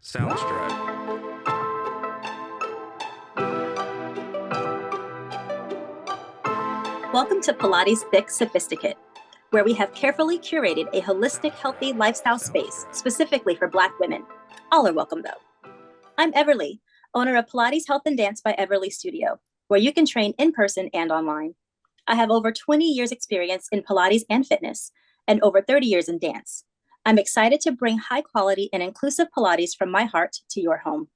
Soundstripe. Welcome to Pilates Thique Sophisticate, where we have carefully curated a holistic, healthy lifestyle space specifically for Black women. All are welcome, though. I'm Everlea, owner of Pilates Health and Dance by Everlea Studio, where you can train in person and online. I have over 20 years experience in Pilates and fitness, and over 30 years in dance. I'm excited to bring high quality and inclusive Pilates from my heart to your home.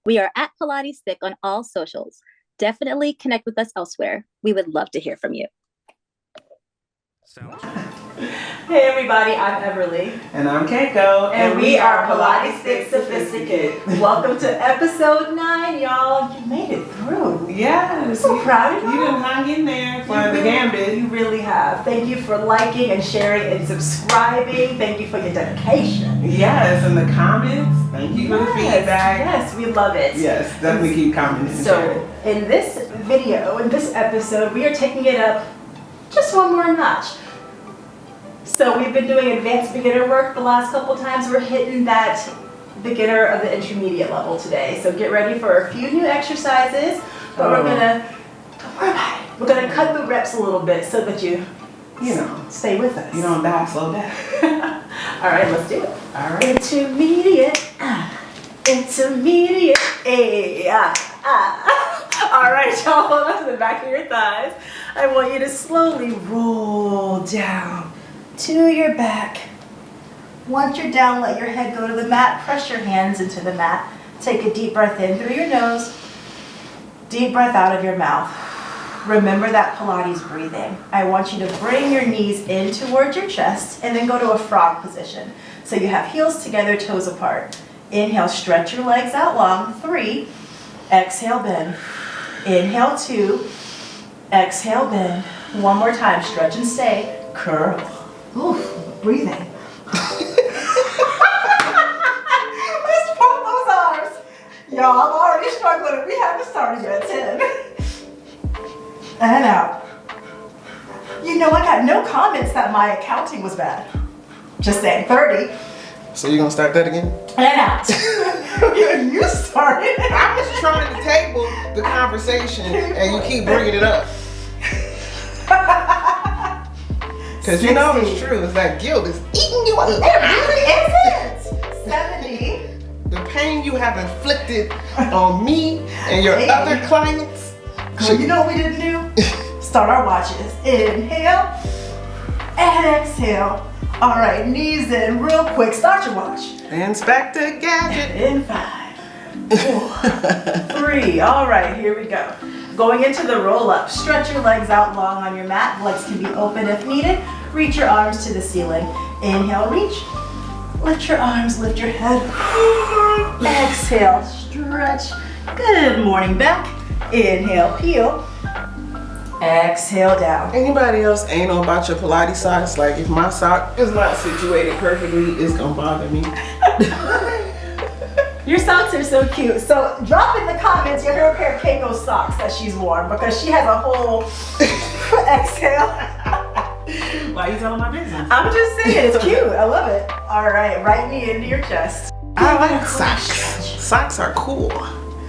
We are at Pilates Thique on all socials. Definitely connect with us elsewhere. We would love to hear from you. Hey everybody, I'm Everlea. And I'm Keiko. And we are Pilates Thique Sophisticate. Welcome to episode 9, y'all. You made it through. Yes. I'm so proud of you. You done hung in there for the gambit. You really have. Thank you for liking and sharing and subscribing. Thank you for your dedication. Yes, and the comments. Thank you for the feedback. Yes, we love it. Yes, definitely keep commenting. So, in this video, in this episode, we are taking it up just one more notch. So we've been doing advanced beginner work the last couple times. We're hitting that beginner of the intermediate level today. So get ready for a few new exercises, but we're gonna, don't worry about it. We're gonna cut the reps a little bit so that you know, stay with us. You don't die, slow down. All right, let's do it. All right. Intermediate, intermediate, All right, y'all, hold on to the back of your thighs. I want you to slowly roll down to your back. Once you're down, let your head go to the mat. Press your hands into the mat. Take a deep breath in through your nose. Deep breath out of your mouth. Remember that Pilates breathing. I want you to bring your knees in towards your chest and then go to a frog position. So you have heels together, toes apart. Inhale, stretch your legs out long. 3. Exhale, bend. Inhale, 2. Exhale, bend. One more time. Stretch and stay. Curl. Oof, breathing. Let's pump those arms. Y'all, I'm already struggling. We haven't started yet. 10. And out. You know, I got no comments that my accounting was bad. Just saying. 30. So you gonna start that again? And out. You started. I was trying to table the conversation and you keep bringing it up. Because you know it's true. It's that guilt is eating you alive. It really isn't. 70. The pain you have inflicted on me and your other clients. Girl, you know what we didn't do? Start our watches. Inhale and exhale. All right, knees in real quick. Start your watch. Inspector Gadget. In 5, 4, 3. All right, here we go. Going into the roll up. Stretch your legs out long on your mat. Legs can be open if needed. Reach your arms to the ceiling. Inhale, reach. Lift your arms, lift your head. Exhale, stretch. Good morning, back. Inhale, peel. Exhale, down. Anybody else ain't know about your Pilates socks? Like if my sock is not situated perfectly, it's gonna bother me. Your socks are so cute. So drop in the comments your favorite pair of Keiko's socks that she's worn because she has a whole exhale. Why are you telling my business? I'm just saying, it's cute. I love it. All right, right knee into your chest. I like socks. Socks are cool.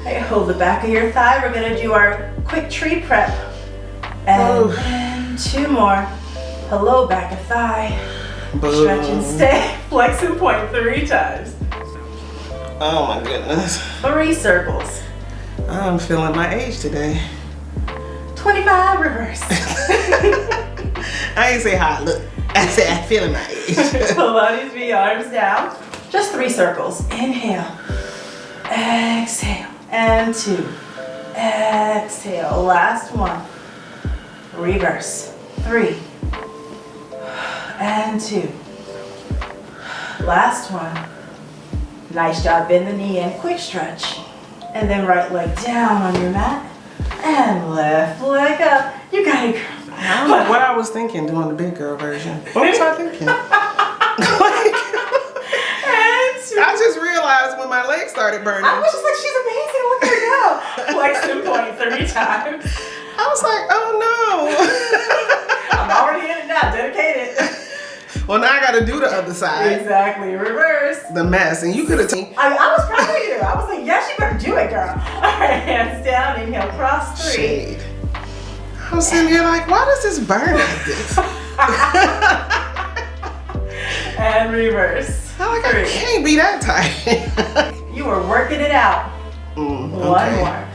Okay, hold the back of your thigh. We're gonna do our quick tree prep. And 2 more. Hello, back of thigh. Boom. Stretch and stay. Flex and point 3 times. Oh my goodness. 3 circles. I'm feeling my age today. 25 reverse. I ain't say how I look. I said I'm feeling my age. Pilates V, arms down. Just 3 circles. Inhale. Exhale. And 2. Exhale. Last one. Reverse. 3. And 2. Last one. Nice job. Bend the knee in. Quick stretch. And then right leg down on your mat. And left leg up. You got it, girl. I don't know what I was thinking doing the big girl version. What was I thinking? I just realized when my legs started burning. I was just like, she's amazing. Look at her go. Flex and point 3 times. I was like, oh no. I'm already in it now. Dedicated. Well, now I got to do the other side. Exactly. Reverse. The mess. And you could have told me. I was proud shade. I'm sitting here like, why does this burn like this? And reverse. I'm like, I can't be that tight. You are working it out. One more.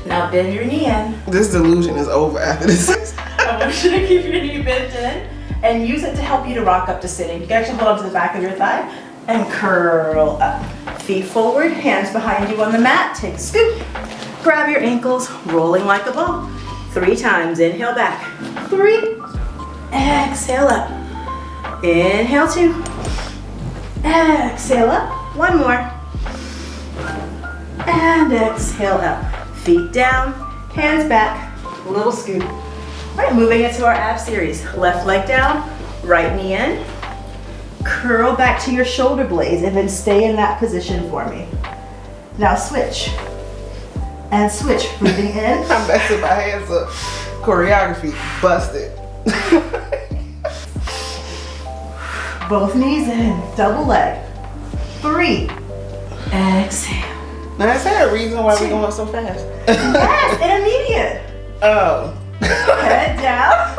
Now bend your knee in. This delusion is over after this. I want you to keep your knee bent in and use it to help you to rock up to sitting. You can actually hold on to the back of your thigh and curl up. Feet forward, hands behind you on the mat. Take a scoop. Grab your ankles, rolling like a ball. 3 times. Inhale back. 3. Exhale up. Inhale 2. Exhale up. 1 more. And exhale up. Feet down, hands back, little scoop. All right, moving into our ab series. Left leg down, right knee in. Curl back to your shoulder blades and then stay in that position for me. Now switch. And switch, breathing in. I'm messing my hands up. Choreography, busted. Both knees in, double leg. 3. Exhale. Now, is there a reason why we're going so fast? Yes, and immediate. Oh. Head down.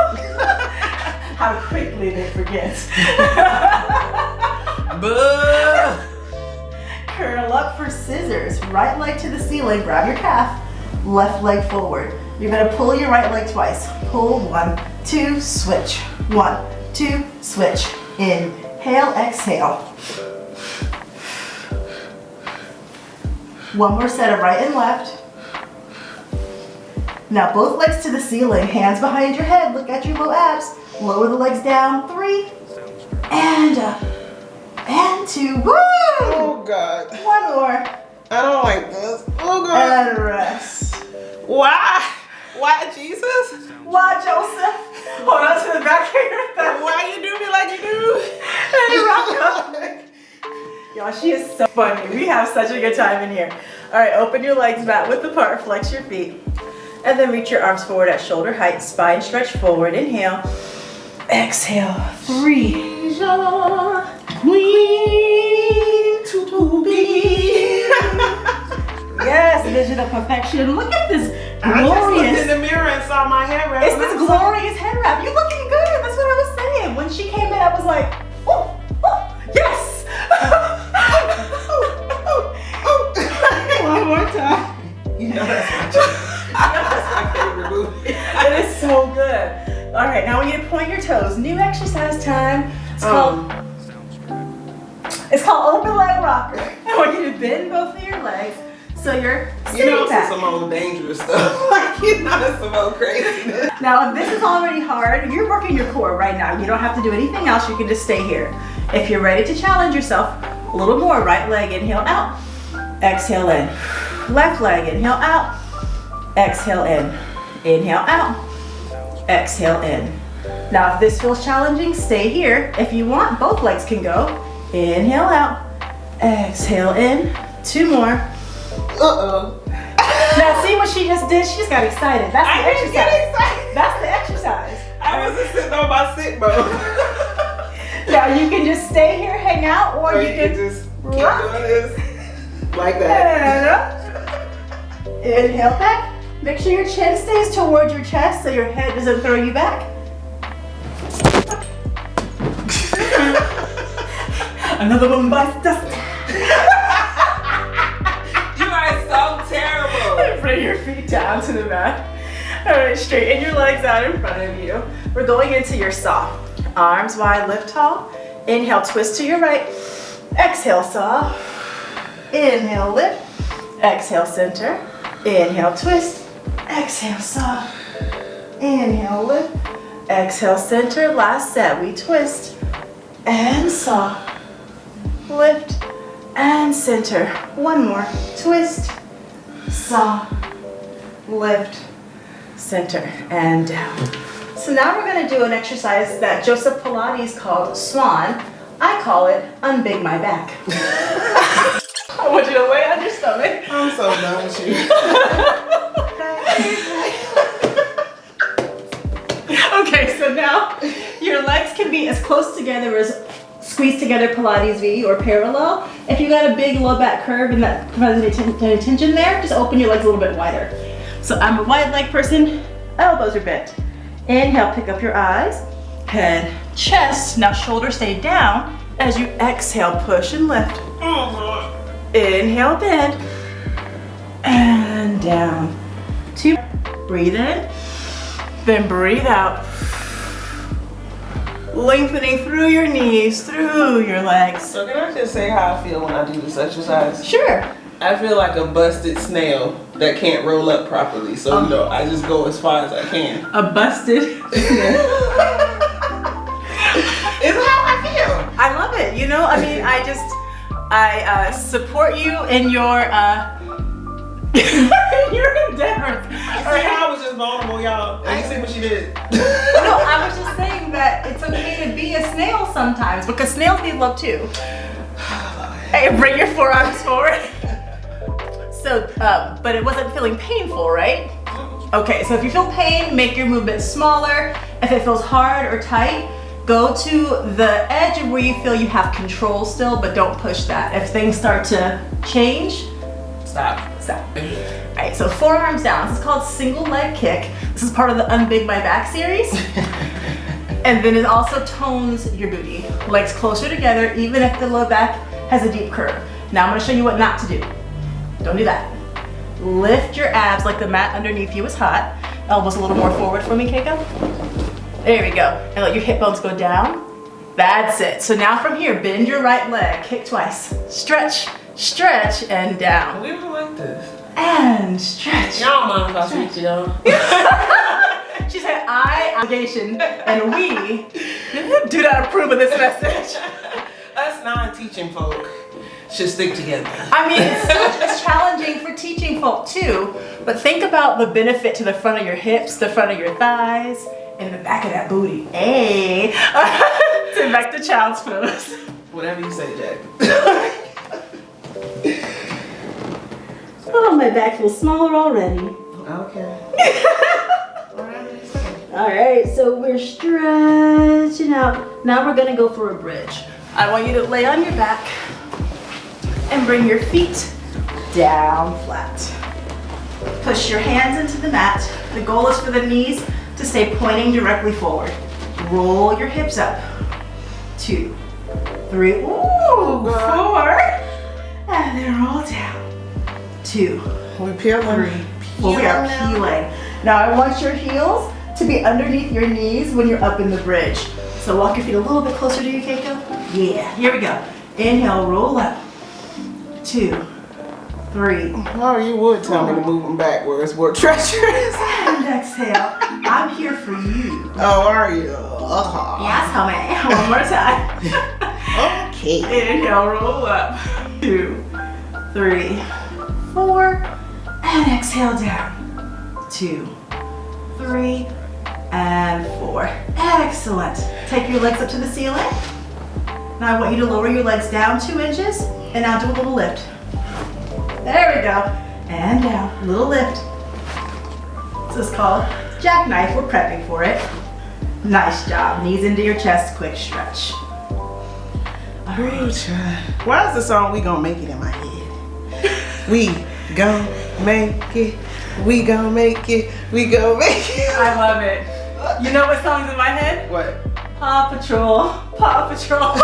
How quickly they forget. Curl up for scissors. Right leg to the ceiling, grab your calf. Left leg forward. You're gonna pull your right leg twice. Pull, 1, 2, switch. 1, 2, switch. Inhale, exhale. One more set of right and left. Now both legs to the ceiling, hands behind your head, look at your low abs. Lower the legs down, 3, and up, and 2, woo! Oh God. 1 more, I don't like this. Oh God. and rest. Why? Why, Jesus? Why, Joseph? Hold on to the back of your thigh. Why you do me like you do? And rock up. Y'all, she is so funny. We have such a good time in here. All right, open your legs back width apart, flex your feet. And then reach your arms forward at shoulder height, spine stretch forward. Inhale, exhale, 3. Queen to be. Yes, vision of perfection. Look at this I just looked in glorious. the mirror and saw my hair wrap. It's this glorious head wrap. You're looking good. That's what I was saying. When she came in, I was like, oh, yes. One more time. You know that's my favorite movie. It is so good. All right, now I want you to point your toes. New exercise time. It's called open leg rocker. I want you to bend both of your legs so you're sitting back. Some old dangerous stuff. Like, that's some old craziness. Now, if this is already hard, you're working your core right now. You don't have to do anything else. You can just stay here. If you're ready to challenge yourself, a little more. Right leg, inhale out. Exhale in. Left leg, inhale out. Exhale in. Inhale out. Exhale in. Now, if this feels challenging, stay here. If you want, both legs can go. Inhale out. Exhale in. 2 more. Uh-oh. Now, see what she just did? She just got excited. That's the I didn't exercise. get excited. That's the exercise. I wasn't sitting on my sit mode. Now, you can just stay here, hang out, or you can just keep rock. doing this like that. And up. Inhale back. Make sure your chin stays towards your chest so your head doesn't throw you back. Another one bites dust. You are so terrible. Bring your feet down to the mat. All right, straighten your legs out in front of you. We're going into your saw. Arms wide, lift tall. Inhale, twist to your right. Exhale, saw. Inhale, lift. Exhale, center. Inhale, twist. Exhale, saw. Inhale, lift. Exhale, center. Last set. We twist and saw. Lift and center. 1 more. Twist, saw, lift, center, and down. So now we're going to do an exercise that Joseph Pilates called Swan. I call it Unbig My Back. I want you to lay on your stomach. I'm so done with you. Okay, so now your legs can be as close together as squeeze together Pilates V or parallel. If you got a big low back curve and that prevents any tension there, just open your legs a little bit wider. So I'm a wide leg person, elbows are bent. Inhale, pick up your eyes, head, chest. Now shoulders stay down as you exhale, push and lift. Inhale, bend, and down. 2, breathe in, then breathe out. Lengthening through your knees, through your legs. So can I just say how I feel when I do this exercise? Sure. I feel like a busted snail that can't roll up properly. So, you know, I just go as far as I can. A busted. It's how I feel. I love it. You know, I mean, I support you in your your endeavors. See how I was just vulnerable, y'all. And you see what she did. No, I was just saying that it's okay to be a snail sometimes because snails need love too. Hey, bring your forearms forward. So, but it wasn't feeling painful, right? Okay, so if you feel pain, make your movement smaller. If it feels hard or tight, go to the edge of where you feel you have control still, but don't push that. If things start to change, stop. All right, so forearms down. This is called single leg kick. This is part of the Unbig My Back series. And then it also tones your booty. Legs closer together, even if the low back has a deep curve. Now I'm gonna show you what not to do. Don't do that. Lift your abs like the mat underneath you is hot. Elbows a little more forward for me, Keiko. There we go. And let your hip bones go down. That's it. So now from here, bend your right leg, kick twice. Stretch, stretch, and down. We don't like this. And stretch. Y'all mind if I speak to y'all? She said, I, obligation, and we do not approve of this message. Us non-teaching folk should stick together. I mean, it's challenging for teaching folk too, but think about the benefit to the front of your hips, the front of your thighs, and the back of that booty. Hey, to back to child's pose. Whatever you say, Jack. Oh, my back feels smaller already. Okay. All right, so we're stretching out. Now we're gonna go for a bridge. I want you to lay on your back and bring your feet down flat. Push your hands into the mat. The goal is for the knees to stay pointing directly forward. Roll your hips up. 2, 3, ooh, 4, and then roll down. 2, We're peeling. 3, 4. We are peeling. Now I want your heels to be underneath your knees when you're up in the bridge. So walk your feet a little bit closer to you, Keiko. Yeah, here we go. Inhale, roll up. 2, 3. Oh, you would tell me to move them back where it's more treacherous. And exhale. I'm here for you. Oh, are you? Yes, homie. One more time. Okay. Inhale, roll up. 2, 3, 4. And exhale down. 2, 3, and 4. Excellent. Take your legs up to the ceiling. Now I want you to lower your legs down 2 inches, and now do a little lift. There we go. And down, little lift. This is called jackknife. We're prepping for it. Nice job. Knees into your chest, quick stretch. All right. Why is the song "We Gon' Make It" in my head? We gon' make it. We gon' make it. We gon' make it. I love it. You know what song's in my head? What? Paw Patrol, Paw Patrol,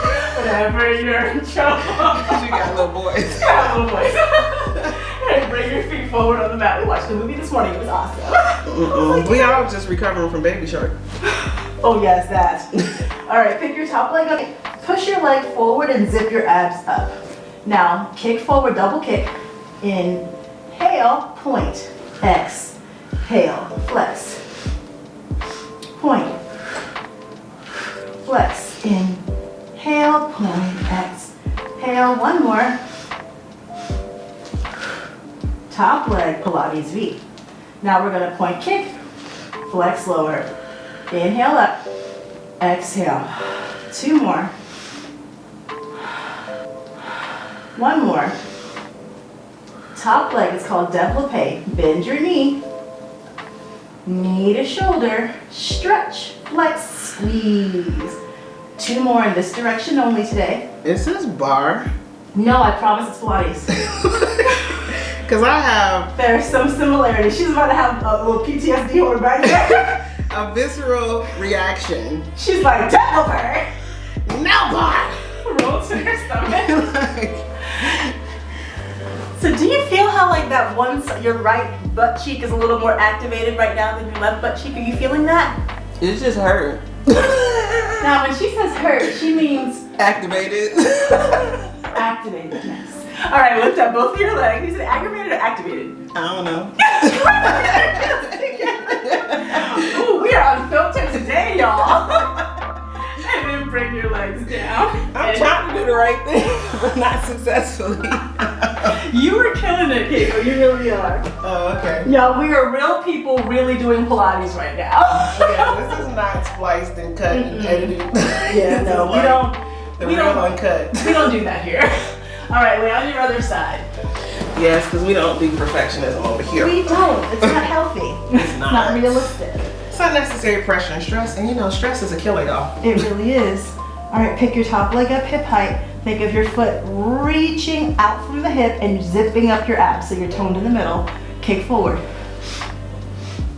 whenever you're in trouble. You got little boys. Yeah, little boys. Hey, bring your feet forward on the mat. We watched the movie this morning. It was awesome. We all just recovering from Baby Shark. Oh yes, that. All right, pick your top leg up. Push your leg forward and zip your abs up. Now, kick forward, double kick. Inhale, point. Exhale, flex. Point. Flex. Inhale, point. Exhale. One more. Top leg, Pilates V. Now we're gonna point kick, flex lower. Inhale up, exhale. 2 more. 1 more. Top leg is called développé. Bend your knee. Knee to shoulder. Stretch, flex, squeeze. 2 more in this direction only today. Is this bar? No, I promise it's Pilates. Because I have There's some similarities. She's about to have a little PTSD on her back there. a visceral reaction. She's like, developer. No, boy! Rolls in her stomach. Like, So do you feel how like that your right butt cheek is a little more activated right now than your left butt cheek? Are you feeling that? it just hurt. Now when she says hurt, she means Activated. activated, yes. All right, lift up both of your legs. Is it aggravated or activated? I don't know. Ooh, we are unfiltered today, y'all. And then bring your legs down. I'm trying to do the right thing, but not successfully. You are killing it, Keiko. You really are. Oh, okay. Yo, we are real people really doing Pilates right now. Yeah, this is not spliced and cut and edited. Yeah, no, we don't. The real uncut. We don't do that here. All right, lay on your other side. Yes, because we don't do perfectionism over here. We don't. It's not healthy. It's not. Realistic. It's unnecessary pressure and stress, and you know, stress is a killer, y'all. It really is. All right, pick your top leg up hip height. Think of your foot reaching out from the hip and zipping up your abs so you're toned in the middle. Kick forward.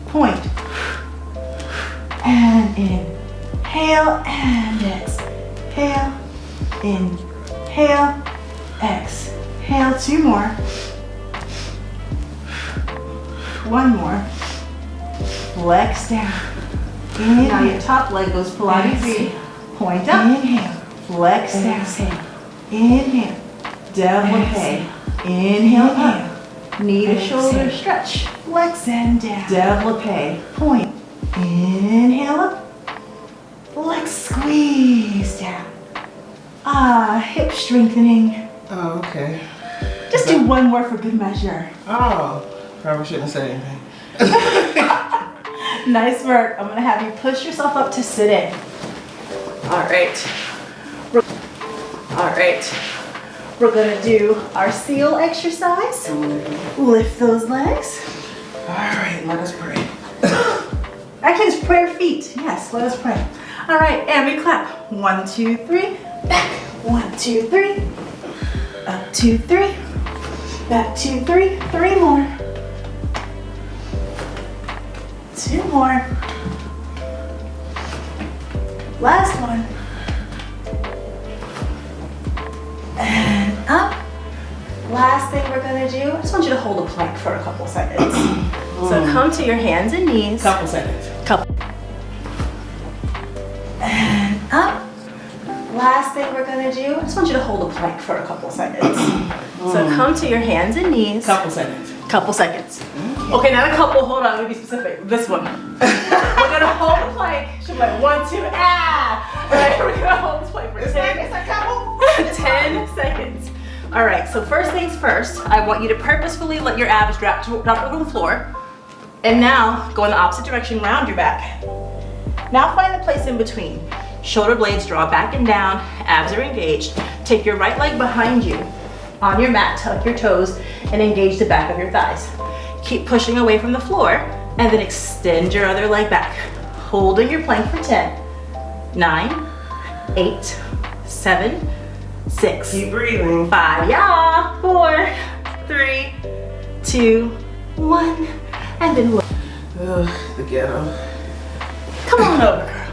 Point. And inhale and exhale. Inhale, exhale. 2 more. 1 more. Flex down. Inhale. Now your top leg goes Pilates. Point up. Inhale. Flex down. Inhale. Développé. Inhale up. Knee to shoulder stretch. Flex and down. Développé. Point. Inhale up. Flex, squeeze down. Hip strengthening. Oh, okay. Just do 1 more for good measure. Oh, probably shouldn't say anything. Nice work. I'm gonna have you push yourself up to sit in. All right. We're gonna do our seal exercise. Lift those legs. All right, let us pray. Actually, it's prayer feet. Yes, let us pray. All right, and we clap. 1, 2, 3. Back. 1, 2, 3. Up, 2, 3. Back, 2, 3. 3 more. 2 more. Last one. And up. Last thing we're gonna do, I just want you to hold a plank for a couple seconds. So come to your hands and knees. Couple seconds. And up. Last thing we're gonna do, I just want you to hold a plank for a couple seconds. So come to your hands and knees. Couple seconds. Couple seconds. Okay, not a couple, hold on, let me be specific. This one. We're gonna hold the plank. She'll be like, 1, 2, ah! All right, we're gonna hold this plank for 10. It's a couple. 10 seconds. All right, so first things first, I want you to purposefully let your abs drop to the floor. And now, go in the opposite direction, round your back. Now find the place in between. Shoulder blades draw back and down, abs are engaged. Take your right leg behind you. On your mat, tuck your toes and engage the back of your thighs. Keep pushing away from the floor and then extend your other leg back. Holding your plank for 10, 9, 8, 7, 6. Keep breathing. 5, yeah, 4, 3, 2, 1, and then look. Ugh, the ghetto. Come on over, girl.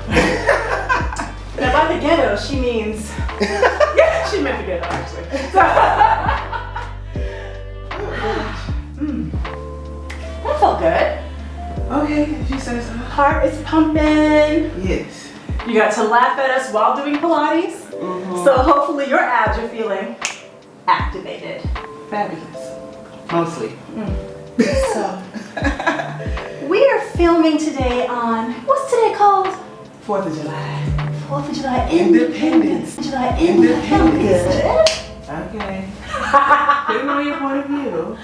Now by the ghetto, she means, yeah, she meant the ghetto actually. That felt good. Okay, if you say so. Heart is pumping. Yes. You got to laugh at us while doing Pilates. So hopefully your abs are feeling activated. Fabulous. Mostly. So we are filming today on, what's today called? 4th of July. 4th of July Independence. July Independence. Good. Okay. Depending on your point of view.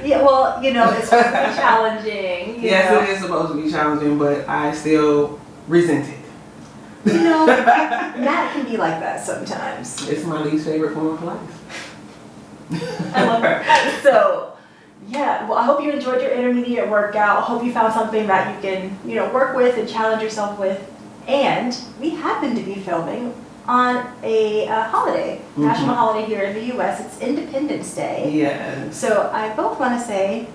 Yeah, well, you know, it's supposed to be challenging. Yes, it is supposed to be challenging, but I still resent it. You know, Matt can be like that sometimes. It's my least favorite form of Pilates. I love her. So, yeah, well, I hope you enjoyed your intermediate workout. I hope you found something that you can, work with and challenge yourself with. And we happen to be filming on a holiday, national holiday here in the U.S. It's Independence Day. Yes. So I both want to say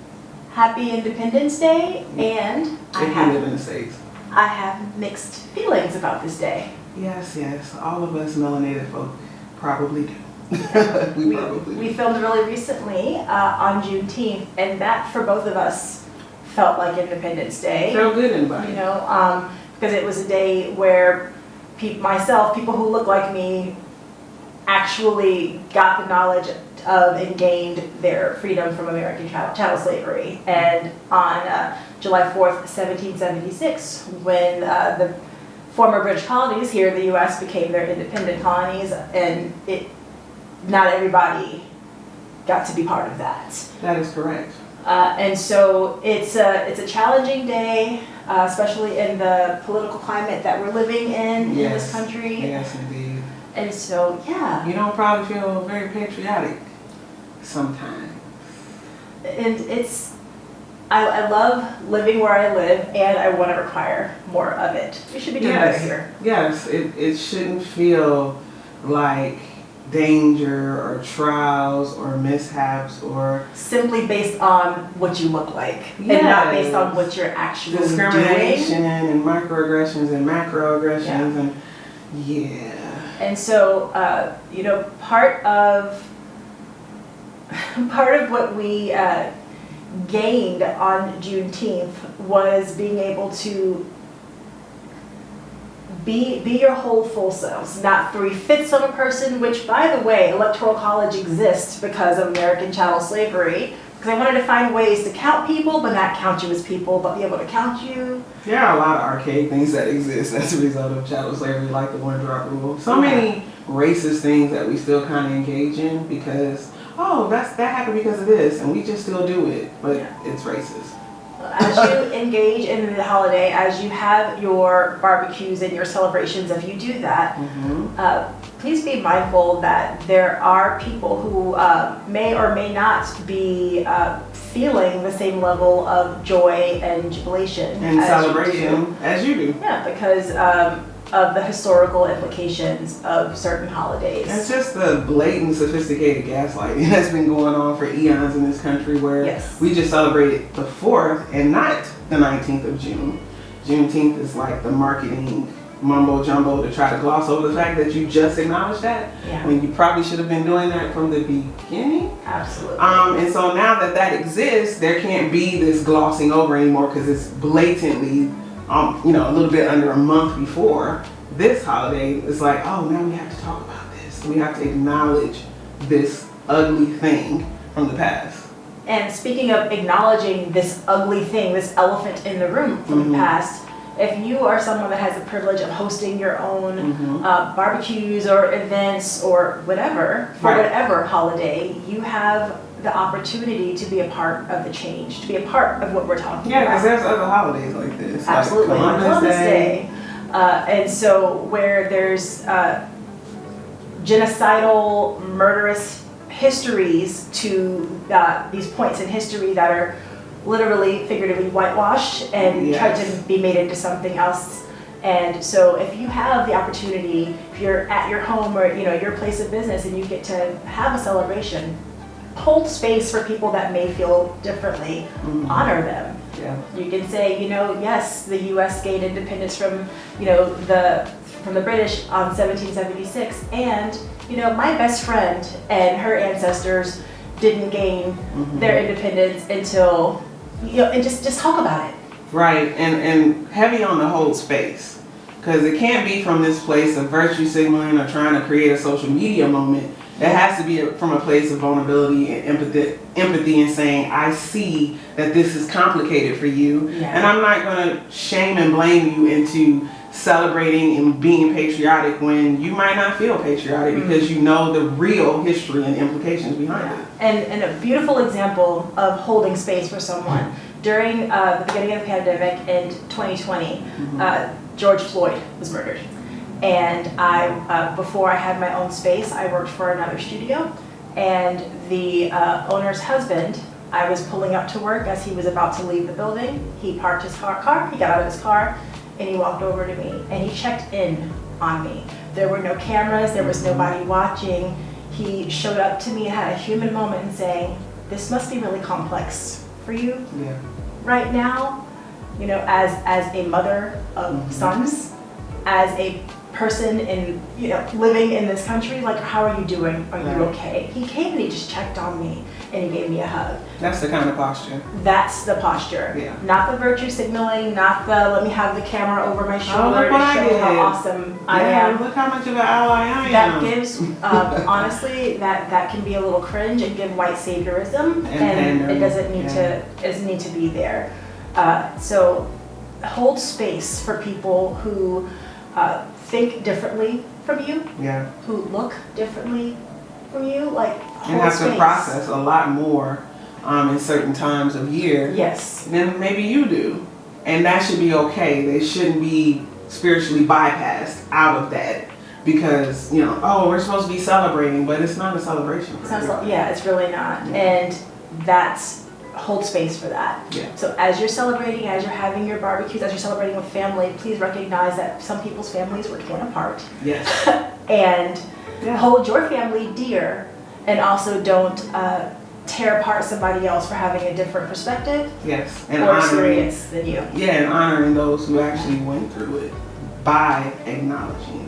Happy Independence Day, and If you live in the States. I have mixed feelings about this day. Yes, yes. All of us melanated folk probably do. we probably do. We filmed really recently on Juneteenth, and that for both of us felt like Independence Day. Felt good in the body. You know, because it was a day where people who look like me, actually got the knowledge of and gained their freedom from American chattel slavery. And on July 4th, 1776, when the former British colonies here in the U.S. became their independent colonies, and not everybody got to be part of that. That is correct. And so it's a challenging day, especially in the political climate that we're living in this country. Yes, indeed. And so, yeah. You don't probably feel very patriotic sometimes. And I love living where I live, and I want to require more of it. We should be doing better here. Yes, it shouldn't feel like danger or trials or mishaps or simply based on what you look like, and not based on what you're actually discrimination doing. And microaggressions and macroaggressions and And so you know, part of what we gained on Juneteenth was being able to be your whole full selves, not 3/5 of a person, which, by the way, Electoral College exists because of American chattel slavery, because I wanted to find ways to count people, but not count you as people, but be able to count you. There are a lot of archaic things that exist as a result of chattel slavery, like the one drop rule. So many racist things that we still kind of engage in because, oh, that happened because of this, and we just still do it, but it's racist. As you engage in the holiday, as you have your barbecues and your celebrations, if you do that, please be mindful that there are people who may or may not be feeling the same level of joy and jubilation and celebration as you do. Yeah, because of the historical implications of certain holidays. It's just the blatant, sophisticated gaslighting that's been going on for eons in this country, where we just celebrated the 4th and not the 19th of June. Juneteenth is like the marketing mumbo jumbo to try to gloss over the fact that you just acknowledged that. When you probably should have been doing that from the beginning. Absolutely. And so now that exists, there can't be this glossing over anymore because it's blatantly you know, a little bit under a month before this holiday. It's like, oh, now we have to talk about this. We have to acknowledge this ugly thing from the past. And speaking of acknowledging this ugly thing, this elephant in the room from the past, if you are someone that has the privilege of hosting your own barbecues or events or whatever, for whatever holiday, you have the opportunity to be a part of the change, to be a part of what we're talking about. Yeah, because there's other holidays like this. Absolutely, like Columbus Day. And so where there's genocidal, murderous histories to these points in history that are literally, figuratively whitewashed and tried to be made into something else. And so if you have the opportunity, if you're at your home or your place of business and you get to have a celebration, hold space for people that may feel differently, honor them. You can say, yes, the U.S. gained independence from, from the British on 1776, and my best friend and her ancestors didn't gain their independence until, and just talk about it. Right, and heavy on the whole space, because it can't be from this place of virtue signaling or trying to create a social media moment. It has to be from a place of vulnerability and empathy and saying, I see that this is complicated for you, and I'm not going to shame and blame you into celebrating and being patriotic when you might not feel patriotic because you know the real history and implications behind it. And a beautiful example of holding space for someone. During the beginning of the pandemic in 2020, George Floyd was murdered. And before I had my own space, I worked for another studio, and the owner's husband, I was pulling up to work as he was about to leave the building. He parked his car, he got out of his car, and he walked over to me, and he checked in on me There were no cameras, there was nobody watching. He showed up to me and had a human moment and saying, this must be really complex for you right now, you know, as a mother of sons, as a person in, you know, living in this country, like, how are you doing? Are you okay? He came and he just checked on me and he gave me a hug. That's the kind of posture. That's the posture. Yeah. Not the virtue signaling, not the let me have the camera over my shoulder look what to I show did. how awesome I am. Look how much of an ally I am. That gives, honestly, that can be a little cringe and give white saviorism, and it doesn't need to be there. So hold space for people who think differently from you, who look differently from you, like and have to process a lot more in certain times of year than maybe you do, and that should be okay. They shouldn't be spiritually bypassed out of that because, you know, oh, we're supposed to be celebrating, but it's not a celebration for everybody. It's really not. And that's hold space for that. So as you're celebrating, as you're having your barbecues, as you're celebrating with family, please recognize that some people's families were torn apart. And hold your family dear, and also don't tear apart somebody else for having a different perspective and or experience than you. And honoring those who actually went through it by acknowledging.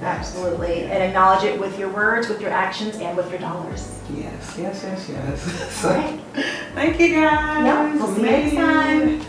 Absolutely, and acknowledge it with your words, with your actions, and with your dollars. Yes. All right. Thank you guys. We'll see you next time.